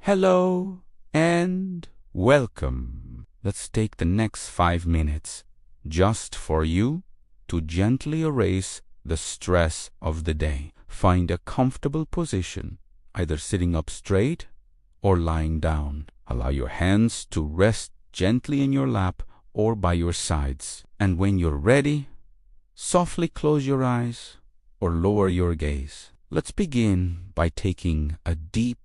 Hello and welcome. Let's take the next 5 minutes just for you to gently erase the stress of the day. Find a comfortable position, either sitting up straight or lying down. Allow your hands to rest gently in your lap or by your sides. And when you're ready, softly close your eyes or lower your gaze. Let's begin by taking a deep,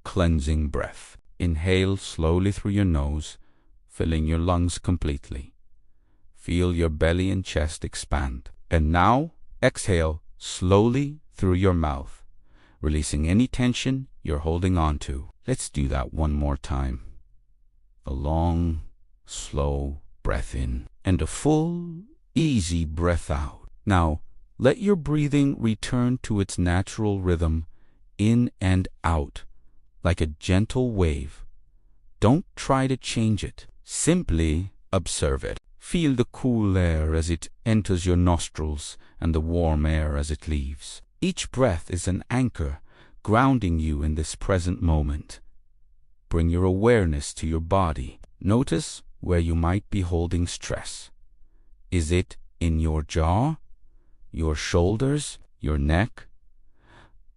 cleansing breath. Inhale slowly through your nose, filling your lungs completely. Feel your belly and chest expand. And now, exhale slowly through your mouth, releasing any tension you're holding on to. Let's do that one more time. A long, slow breath in and a full, easy breath out. Now, let your breathing return to its natural rhythm, in and out, like a gentle wave. Don't try to change it. Simply observe it. Feel the cool air as it enters your nostrils and the warm air as it leaves. Each breath is an anchor, grounding you in this present moment. Bring your awareness to your body. Notice where you might be holding stress. Is it in your jaw, your shoulders, your neck?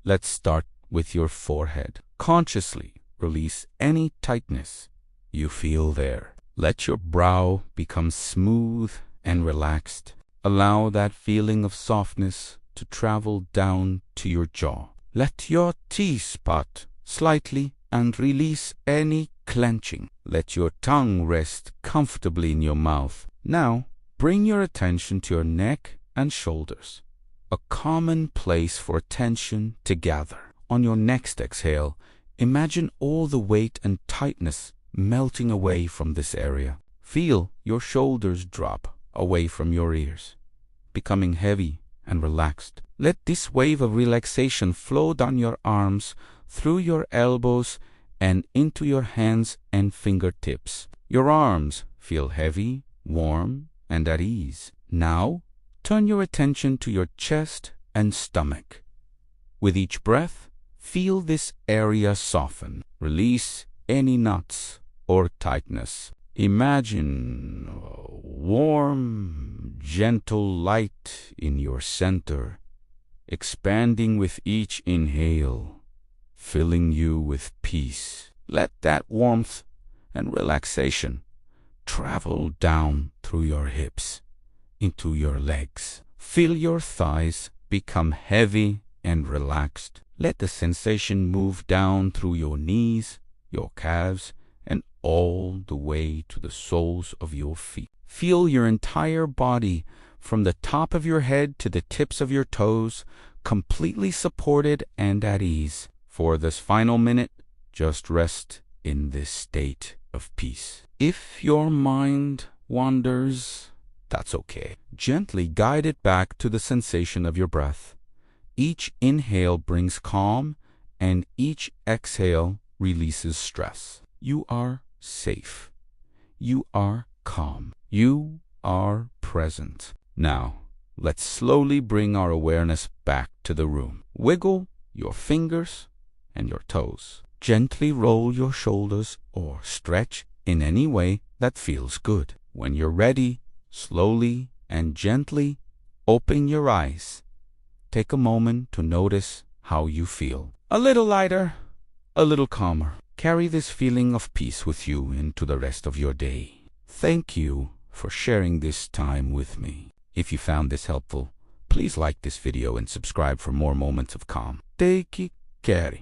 Let's start with your forehead. Consciously release any tightness you feel there. Let your brow become smooth and relaxed. Allow that feeling of softness to travel down to your jaw. Let your teeth spot slightly and release any clenching. Let your tongue rest comfortably in your mouth. Now, bring your attention to your neck and shoulders, a common place for tension to gather. On your next exhale, imagine all the weight and tightness melting away from this area. Feel your shoulders drop away from your ears, becoming heavy and relaxed. Let this wave of relaxation flow down your arms, through your elbows, and into your hands and fingertips. Your arms feel heavy, warm, and at ease. Now, turn your attention to your chest and stomach. With each breath, feel this area soften. Release any knots or tightness. Imagine warm, gentle light in your center, expanding with each inhale, filling you with peace. Let that warmth and relaxation travel down through your hips, into your legs. Feel your thighs become heavy and relaxed. Let the sensation move down through your knees, your calves, and all the way to the soles of your feet. Feel your entire body, from the top of your head to the tips of your toes, completely supported and at ease. For this final minute, just rest in this state of peace. If your mind wanders, that's okay. Gently guide it back to the sensation of your breath. Each inhale brings calm, and each exhale releases stress. You are safe. You are calm. You are present. Now, let's slowly bring our awareness back to the room. Wiggle your fingers and your toes. Gently roll your shoulders or stretch in any way that feels good. When you're ready, slowly and gently open your eyes. Take a moment to notice how you feel. A little lighter, a little calmer. Carry this feeling of peace with you into the rest of your day. Thank you for sharing this time with me. If you found this helpful, please like this video and subscribe for more moments of calm. Take care.